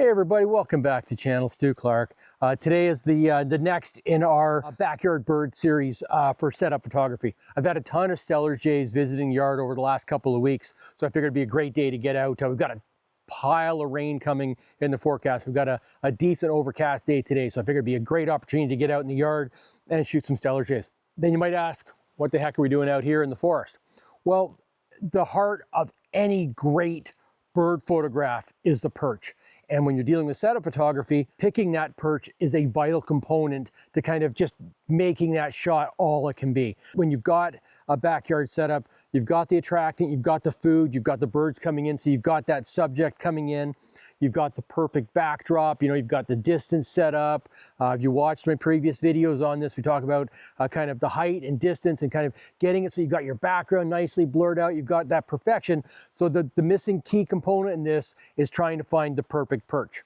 Hey everybody, welcome back to channel Stu Clark. Today is the next in our backyard bird series for setup photography. I've had a ton of Steller jays visiting the yard over the last couple of weeks, so I figured it'd be a great day to get out. We've got a pile of rain coming in the forecast. We've got a decent overcast day today, so I figured it'd be a great opportunity to get out in the yard and shoot some Steller jays. Then you might ask, what the heck are we doing out here in the forest? Well, the heart of any great bird photograph is the perch. And when you're dealing with setup photography, picking that perch is a vital component to kind of just making that shot all it can be. When you've got a backyard setup, you've got the attractant, you've got the food, you've got the birds coming in, so you've got that subject coming in, you've got the perfect backdrop, you've got the distance set up. If you watched my previous videos on this, we talk about kind of the height and distance and kind of getting it so you've got your background nicely blurred out, you've got that perfection. So the missing key component in this is trying to find the perfect perch.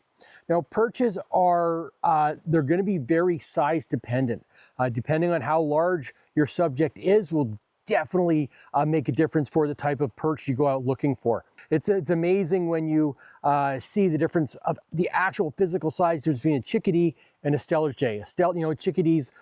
Now perches are, they're going to be very size dependent. Depending on how large your subject is will definitely make a difference for the type of perch you go out looking for. It's amazing when you see the difference of the actual physical size between a chickadee and a Steller jay. A chickadee's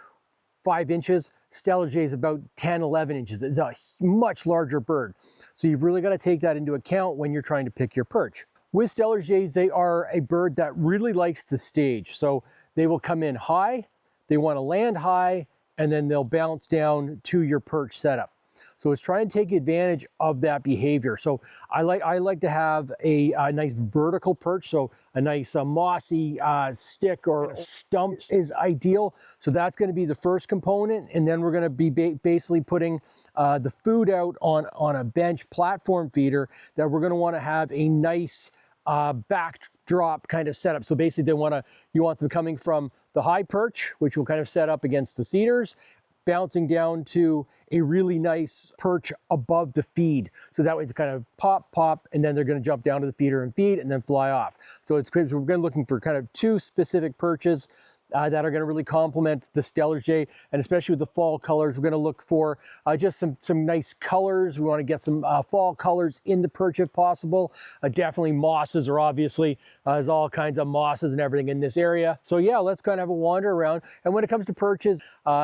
5 inches, Steller jay is about 10, 11 inches. It's a much larger bird. So you've really got to take that into account when you're trying to pick your perch. With Steller jays, they are a bird that really likes to stage. So they will come in high, they want to land high, and then they'll bounce down to your perch setup. So it's trying to take advantage of that behavior. So I like to have a nice vertical perch. So a nice mossy stick or stump is ideal. So that's going to be the first component. And then we're going to be basically putting the food out on a bench platform feeder that we're going to want to have a nice backdrop kind of setup. So basically you want them coming from the high perch, which will kind of set up against the cedars, bouncing down to a really nice perch above the feed. So that way it's kind of pop, pop, and then they're going to jump down to the feeder and feed and then fly off. So we're going to be looking for kind of 2 specific perches that are going to really complement the Steller jay, and especially with the fall colors, we're going to look for just some nice colors. We want to get some fall colors in the perch if possible. Definitely mosses are obviously, there's all kinds of mosses and everything in this area. So yeah, let's kind of have a wander around. And when it comes to perches,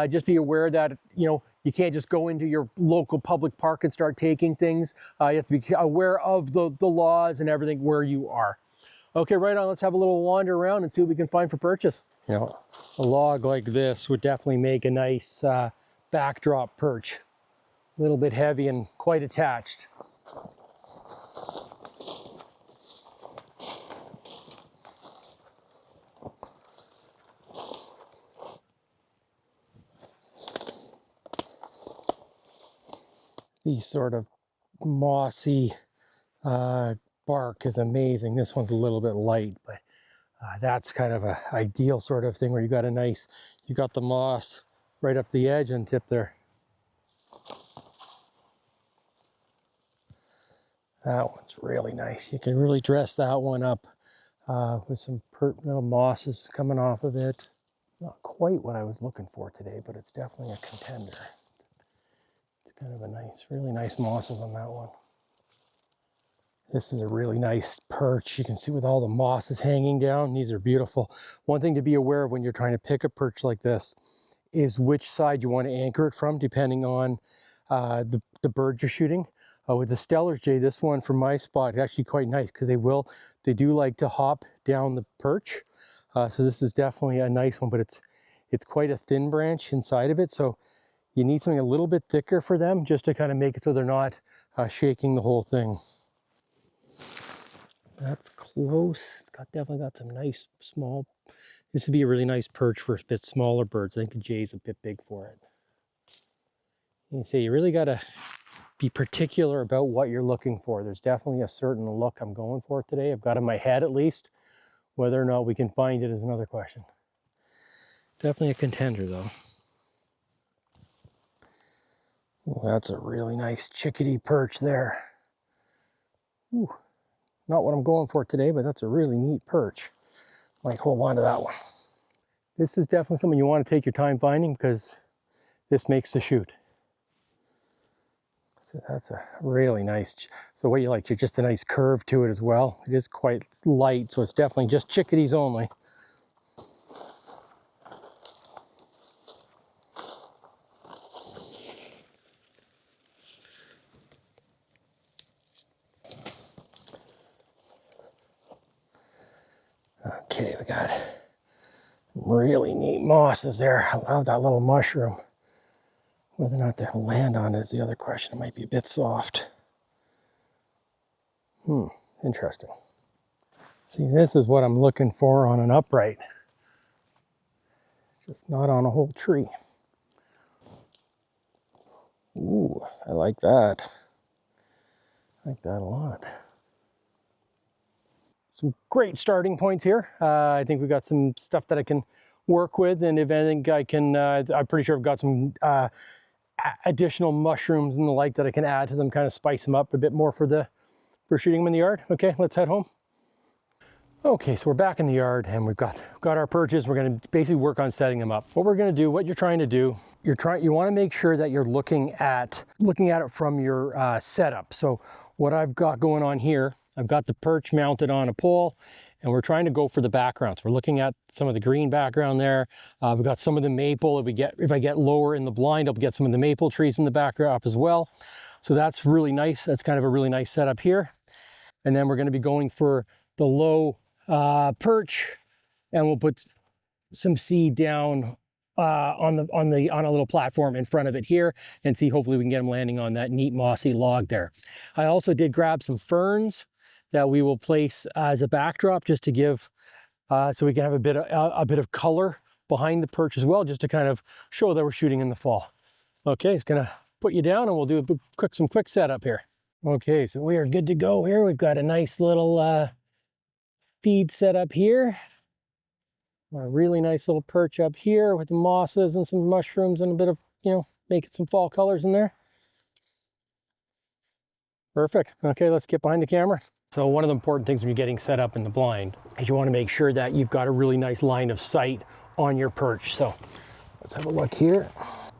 just be aware that, you can't just go into your local public park and start taking things. You have to be aware of the laws and everything where you are. Okay, right on, let's have a little wander around and see what we can find for perches. A log like this would definitely make a nice backdrop perch. A little bit heavy and quite attached. These sort of mossy bark is amazing. This one's a little bit light, but that's kind of an ideal sort of thing where you got the moss right up the edge and tip there. That one's really nice. You can really dress that one up with some little mosses coming off of it. Not quite what I was looking for today, but it's definitely a contender. It's kind of a really nice mosses on that one. This is a really nice perch. You can see with all the mosses hanging down. These are beautiful. One thing to be aware of when you're trying to pick a perch like this is which side you want to anchor it from, depending on the bird you're shooting. With the Steller jay, this one from my spot is actually quite nice because they do like to hop down the perch. So this is definitely a nice one, but it's quite a thin branch inside of it. So you need something a little bit thicker for them just to kind of make it so they're not shaking the whole thing. That's close. It's definitely got some nice small. This would be a really nice perch for a bit smaller birds. I think the jay's a bit big for it. You see, you really got to be particular about what you're looking for. There's definitely a certain look I'm going for today. I've got in my head at least. Whether or not we can find it is another question. Definitely a contender though. Oh, that's a really nice chickadee perch there. Ooh. Not what I'm going for today, but that's a really neat perch. Might hold on to that one. This is definitely something you want to take your time finding because this makes the shoot. So that's a really nice, so what you like, you're just a nice curve to it as well. It is quite light, so it's definitely just chickadees only. Okay, we got really neat mosses there. I love that little mushroom. Whether or not they'll land on it is the other question. It might be a bit soft. Interesting. See, this is what I'm looking for on an upright. Just not on a whole tree. Ooh, I like that. I like that a lot. Some great starting points here. I think we've got some stuff that I can work with, and if anything I can, I'm pretty sure I've got some additional mushrooms and the like that I can add to them, kind of spice them up a bit more for shooting them in the yard. Okay, let's head home. Okay, so we're back in the yard and we've got our perches. We're going to basically work on setting them up. What we're going to do, what you're trying to do, you want to make sure that you're looking at it from your setup. So what I've got going on here, I've got the perch mounted on a pole, and we're trying to go for the backgrounds. We're looking at some of the green background there. We've got some of the maple. If I get lower in the blind, I'll get some of the maple trees in the background as well. So that's really nice. That's kind of a really nice setup here. And then we're going to be going for the low perch, and we'll put some seed down on a little platform in front of it here, and see, hopefully we can get them landing on that neat mossy log there. I also did grab some ferns that we will place as a backdrop, just to give so we can have a bit of color behind the perch as well, just to kind of show that we're shooting in the fall. Okay, it's gonna put you down and we'll do some quick setup here. Okay, so we are good to go here. We've got a nice little feed set up here. A really nice little perch up here with the mosses and some mushrooms and a bit of, making some fall colors in there. Perfect. Okay, let's get behind the camera. So one of the important things when you're getting set up in the blind is you want to make sure that you've got a really nice line of sight on your perch. So let's have a look here.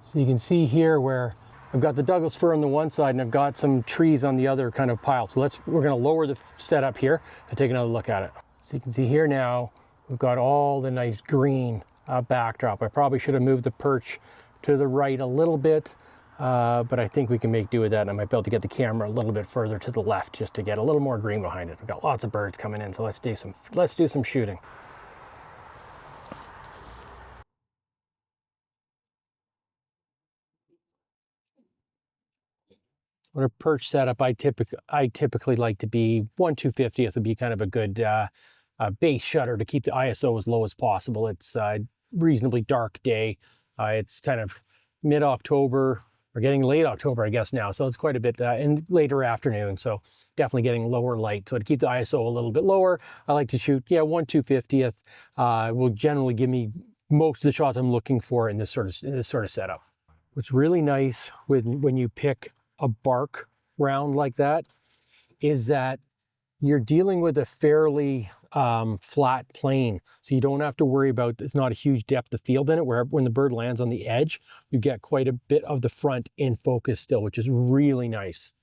So you can see here where I've got the Douglas fir on the one side and I've got some trees on the other kind of pile. So we're going to lower the setup here and take another look at it. So you can see here now, we've got all the nice green backdrop. I probably should have moved the perch to the right a little bit, but I think we can make do with that. And I might be able to get the camera a little bit further to the left just to get a little more green behind it. We've got lots of birds coming in, so let's do some shooting. With a perch setup, I typically like to be 1/250th would be kind of a good base shutter to keep the ISO as low as possible. It's a reasonably dark day. It's kind of mid-October, or getting late October, I guess now. So it's quite a bit in later afternoon. So definitely getting lower light. So to keep the ISO a little bit lower, I like to shoot, 1/250th will generally give me most of the shots I'm looking for in this sort of setup. What's really nice when you pick a bark round like that is that you're dealing with a fairly flat plane, so you don't have to worry about, it's not a huge depth of field in it, where when the bird lands on the edge, you get quite a bit of the front in focus still, which is really nice.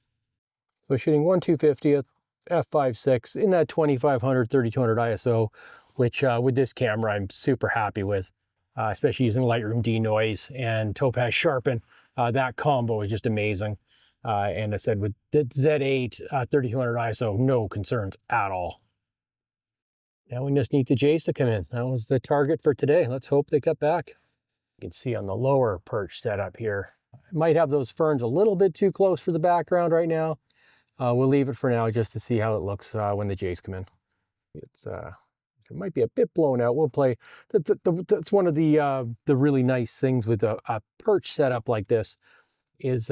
So shooting 1/250th, f5.6 in that 2500, 3200 ISO, which with this camera I'm super happy with, especially using Lightroom denoise and Topaz sharpen. That combo is just amazing. And I said with the Z8 3200 ISO, no concerns at all. Now we just need the jays to come in. That was the target for today. Let's hope they cut back. You can see on the lower perch setup here, I might have those ferns a little bit too close for the background right now. We'll leave it for now just to see how it looks when the jays come in. It might be a bit blown out. We'll play. That's one of the really nice things with a perch setup like this is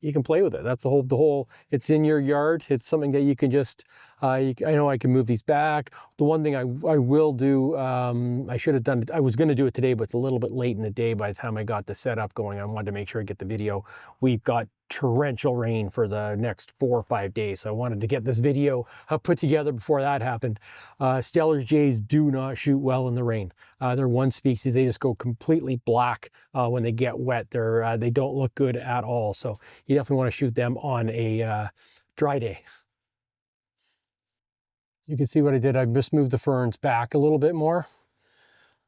you can play with it. That's the whole, it's in your yard. It's something that you can just, I know I can move these back. The one thing I will do, I should have done, I was going to do it today, but it's a little bit late in the day by the time I got the setup going. I wanted to make sure I get the video. We've got torrential rain for the next 4 or 5 days. So I wanted to get this video put together before that happened. Steller jays do not shoot well in the rain. They're one species, they just go completely black when they get wet. They don't look good at all. So you definitely want to shoot them on a dry day. You can see what I did. I just moved the ferns back a little bit more.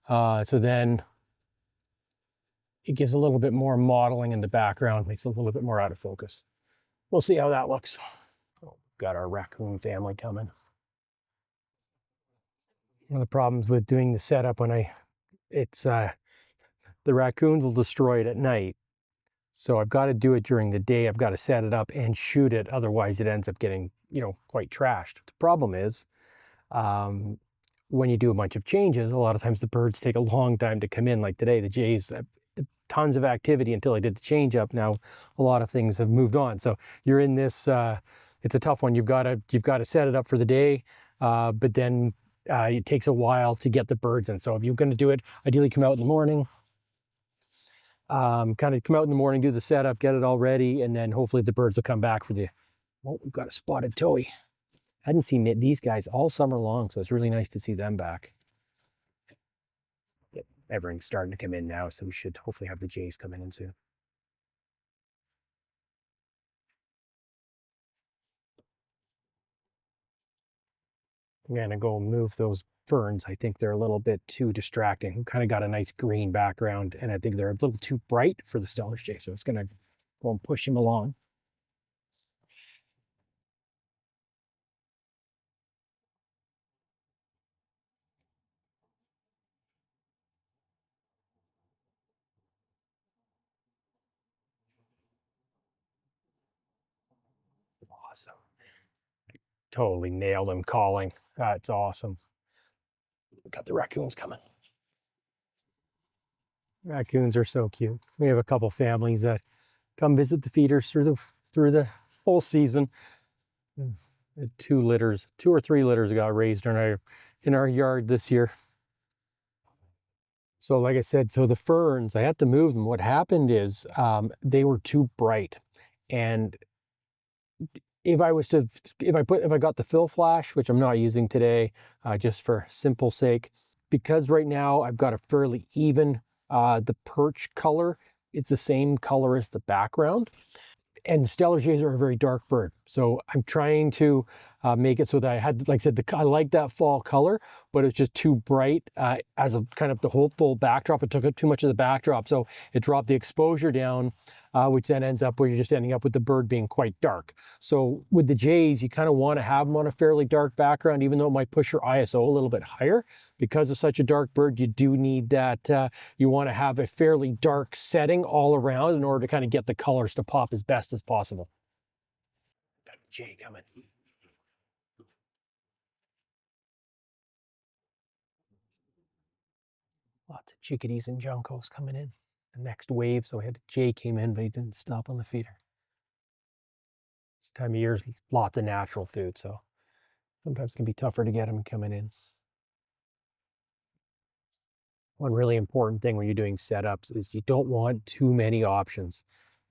So then it gives a little bit more modeling in the background, makes it a little bit more out of focus. We'll see how that looks. Oh, got our raccoon family coming. One of the problems with doing the setup when the raccoons will destroy it at night. So I've got to do it during the day. I've got to set it up and shoot it. Otherwise it ends up getting, quite trashed. The problem is, when you do a bunch of changes, a lot of times the birds take a long time to come in. Like today, the jays, tons of activity until I did the change up. Now a lot of things have moved on. So you're in this, it's a tough one. You've got to set it up for the day, but then it takes a while to get the birds in. So if you're going to do it, ideally come out in the morning, do the setup, get it all ready, and then hopefully the birds will come back for we've got a spotted towhee. I hadn't seen these guys all summer long, so it's really nice to see them back. Yep, everything's starting to come in now, so we should hopefully have the jays coming in soon. I'm gonna go move those ferns. I think they're a little bit too distracting. We've kind of got a nice green background, and I think they're a little too bright for the Steller jay, so it's gonna go and push him along. Awesome. Totally nailed him calling. That's awesome. We got the raccoons coming. Raccoons are so cute. We have a couple families that come visit the feeders through the whole season. 2 or 3 litters got raised in our yard this year. So like I said, so the ferns, I had to move them. What happened is they were too bright, and if I got the fill flash, which I'm not using today, just for simple sake, because right now I've got a fairly even the perch color. It's the same color as the background. And the Steller jays are a very dark bird. So I'm trying to make it so that I had, like I said, I like that fall color, but it's just too bright as a kind of the whole full backdrop. It took up too much of the backdrop. So it dropped the exposure down, which then ends up where you're just ending up with the bird being quite dark. So with the jays, you kind of want to have them on a fairly dark background, even though it might push your ISO a little bit higher. Because of such a dark bird, you do need that, you want to have a fairly dark setting all around in order to kind of get the colors to pop as best as possible. Got the jay coming. Lots of chickadees and juncos coming in. The next wave, so we had a jay came in, but he didn't stop on the feeder. This time of year, lots of natural food, so sometimes it can be tougher to get them coming in. One really important thing when you're doing setups is you don't want too many options.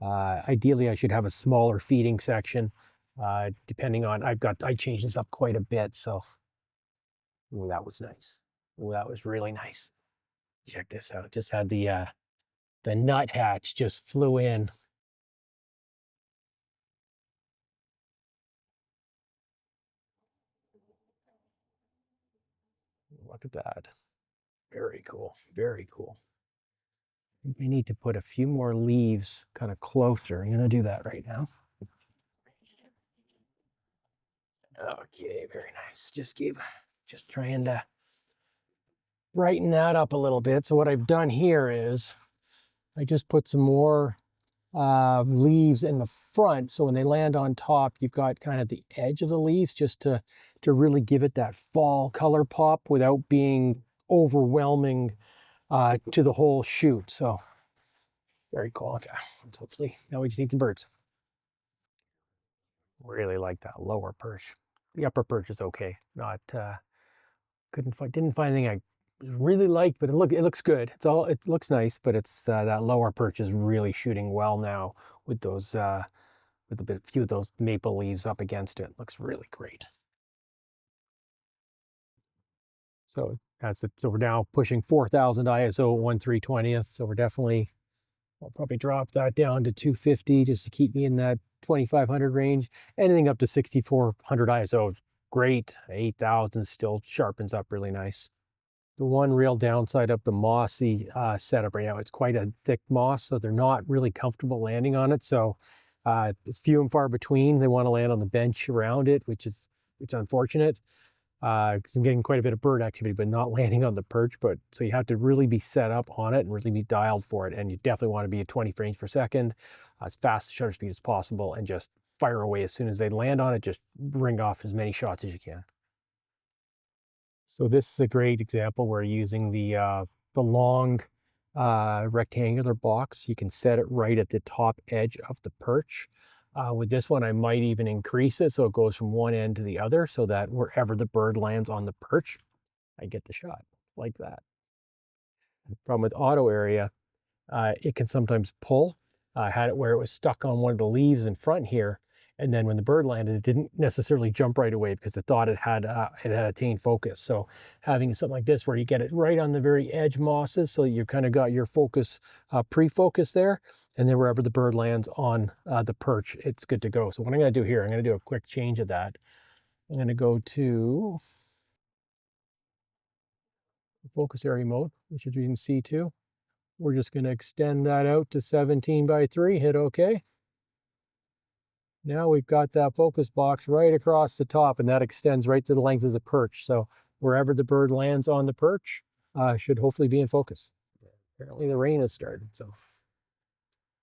Ideally, I should have a smaller feeding section, depending on, I changed this up quite a bit, so. Ooh, that was nice. Ooh, that was really nice. Check this out. Just had the nuthatch just flew in. Look at that. Very cool. Very cool. I think we need to put a few more leaves kind of closer. I'm going to do that right now. Okay, very nice. Just trying to brighten that up a little bit. So what I've done here is I just put some more leaves in the front, so when they land on top, you've got kind of the edge of the leaves just to really give it that fall color pop without being overwhelming to the whole shoot. So very cool. Okay, hopefully now we just need the birds. Really like that lower perch. The upper perch is okay. Not didn't find anything I really liked, but it looks good. It looks nice, but it's that lower perch is really shooting well now with those with a few of those maple leaves up against it. Looks really great. So that's it. So we're now pushing 4,000 ISO 1/320th. So we're definitely, I'll probably drop that down to 250 just to keep me in that 2,500 range. Anything up to 6,400 ISO is great. 8,000 still sharpens up really nice. The one real downside of the mossy setup right now, it's quite a thick moss, so they're not really comfortable landing on it. So it's few and far between. They want to land on the bench around it, which is unfortunate because I'm getting quite a bit of bird activity, but not landing on the perch. But so you have to really be set up on it and really be dialed for it. And you definitely want to be at 20 frames per second, as fast as shutter speed as possible, and just fire away as soon as they land on it. Just ring off as many shots as you can. So this is a great example where using the long rectangular box, you can set it right at the top edge of the perch. With this one, I might even increase it so it goes from one end to the other so that wherever the bird lands on the perch, I get the shot like that. The problem with auto area, it can sometimes pull. I had it where it was stuck on one of the leaves in front here, and then when the bird landed, it didn't necessarily jump right away because it thought it had attained focus. So having something like this where you get it right on the very edge mosses, so you kind of got your focus pre-focus there, and then wherever the bird lands on the perch, it's good to go. So what I'm going to do here, I'm going to do a quick change of that. I'm going to go to focus area mode, which is in C2. We're just going to extend that out to 17:3, hit OK. Now we've got that focus box right across the top, and that extends right to the length of the perch. So wherever the bird lands on the perch should hopefully be in focus. Apparently the rain has started, so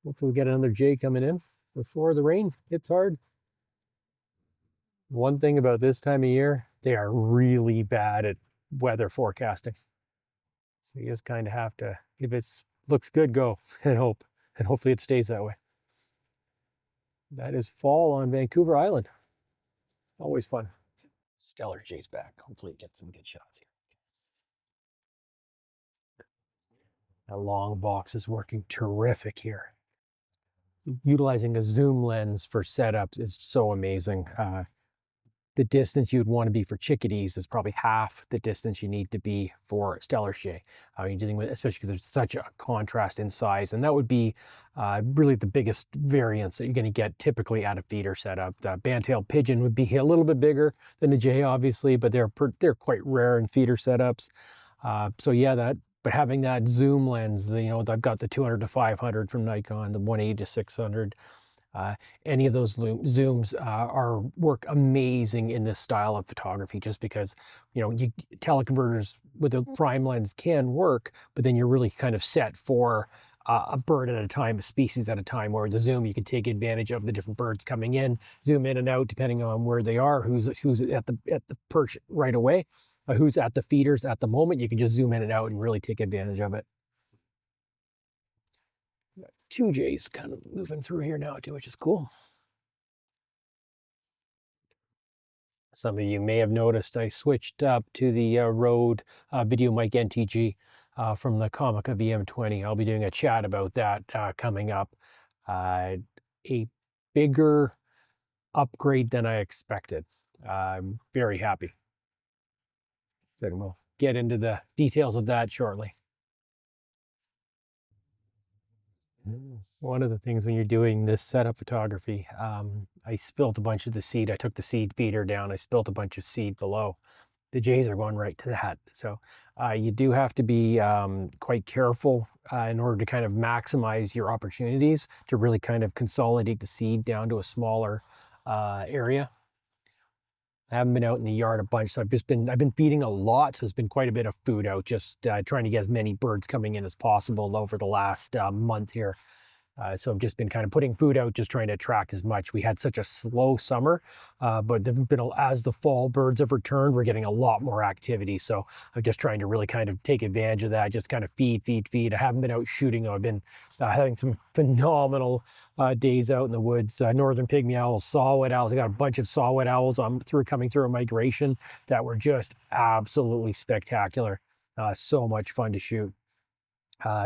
hopefully we get another jay coming in before the rain hits hard. One thing about this time of year, they are really bad at weather forecasting. So you just kind of have to, if it looks good, go and hope. And hopefully it stays that way. That is fall on Vancouver Island. Always fun. Steller jays back. Hopefully get some good shots here. That long box is working terrific here. Utilizing a zoom lens for setups is so amazing. The distance you'd want to be for chickadees is probably half the distance you need to be for Steller jay. You're dealing with, especially because there's such a contrast in size, and that would be really the biggest variance that you're going to get typically at a feeder setup. The band-tailed pigeon would be a little bit bigger than a jay, obviously, but they're quite rare in feeder setups. So yeah, but having that zoom lens, you know, I've got the 200 to 500 from Nikon, the 180 to 600. Any of those zooms work amazing in this style of photography, just because, you know, teleconverters with a prime lens can work, but then you're really kind of set for a bird at a time, a species at a time, where the zoom, you can take advantage of the different birds coming in, zoom in and out, depending on where they are, who's at the perch right away, who's at the feeders at the moment. You can just zoom in and out and really take advantage of it. Two jays kind of moving through here now too, which is cool. Some of you may have noticed I switched up to the Rode Video Mic NTG from the Comica VM20. I'll be doing a chat about that coming up. A bigger upgrade than I expected. I'm very happy. So we'll get into the details of that shortly. One of the things when you're doing this setup photography, I spilt a bunch of the seed. I took the seed feeder down. I spilt a bunch of seed below. The jays are going right to that. So you do have to be quite careful in order to kind of maximize your opportunities to really kind of consolidate the seed down to a smaller area. I haven't been out in the yard a bunch, so I've been feeding a lot, so there's been quite a bit of food out, just trying to get as many birds coming in as possible over the last month here. So I've just been kind of putting food out, just trying to attract as much. We had such a slow summer, but as the fall birds have returned, we're getting a lot more activity. So I'm just trying to really kind of take advantage of that, just kind of feed. I haven't been out shooting, though. I've been having some phenomenal days out in the woods. Northern pygmy owls, saw-whet owls. I got a bunch of saw-whet owls coming through a migration that were just absolutely spectacular. So much fun to shoot.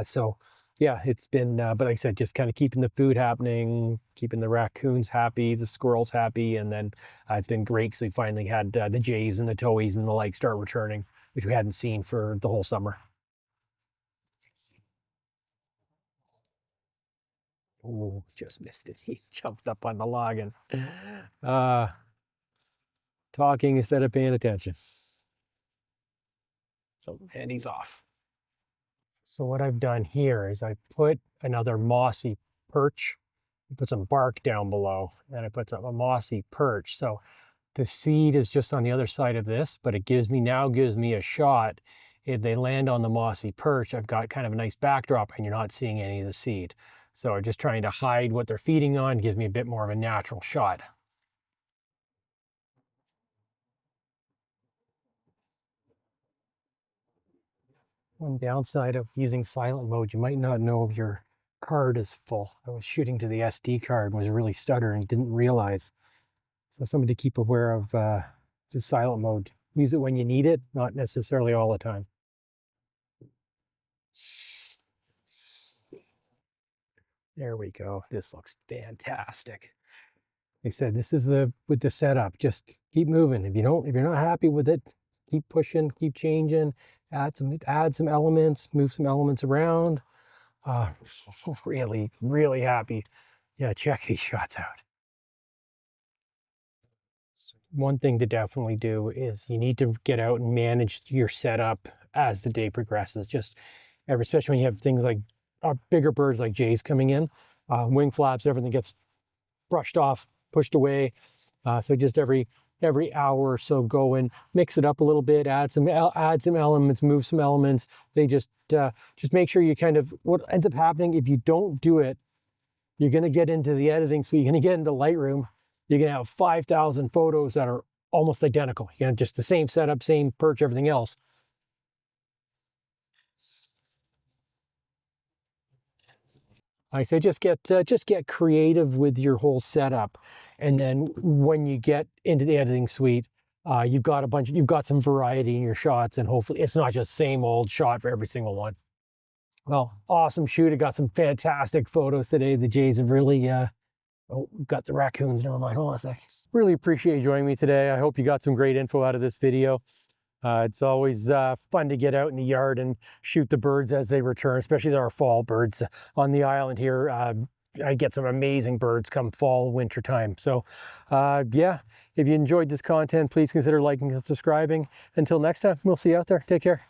So yeah, it's been, but like I said, just kind of keeping the food happening, keeping the raccoons happy, the squirrels happy, and then it's been great because we finally had the jays and the towies and the like start returning, which we hadn't seen for the whole summer. Oh, just missed it. He jumped up on the log and talking instead of paying attention. So, and he's off. So what I've done here is I put another mossy perch, put some bark down below, and I put a mossy perch. So the seed is just on the other side of this, but it gives me a shot. If they land on the mossy perch, I've got kind of a nice backdrop and you're not seeing any of the seed. So I'm just trying to hide what they're feeding on, gives me a bit more of a natural shot. One downside of using silent mode, you might not know if your card is full. I was shooting to the SD card, was really stuttering, didn't realize. So something to keep aware of, just silent mode. Use it when you need it, not necessarily all the time. There we go. This looks fantastic. Like I said, this is with the setup. Just keep moving. If you're not happy with it, keep pushing, keep changing, add some elements, move some elements around. Really, really happy. Yeah, check these shots out. One thing to definitely do is you need to get out and manage your setup as the day progresses. Especially when you have things like bigger birds like jays coming in, wing flaps, everything gets brushed off, pushed away. So just every hour or so, go and mix it up a little bit, add some elements, move some elements. They just make sure you what ends up happening if you don't do it, you're going to get into the editing suite, you're going to get into Lightroom, you're going to have 5,000 photos that are almost identical. You're going to just the same setup, same perch, everything else. I say just get creative with your whole setup, and then when you get into the editing suite, you've got some variety in your shots, and hopefully it's not just same old shot for every single one. Well, awesome shoot. I got some fantastic photos today. The jays have really oh, we've got the raccoons. Never mind. Hold on a sec. Really appreciate you joining me today. I hope you got some great info out of this video. It's always fun to get out in the yard and shoot the birds as they return, especially our fall birds on the island here. I get some amazing birds come fall, winter time. So yeah, if you enjoyed this content, please consider liking and subscribing. Until next time, we'll see you out there. Take care.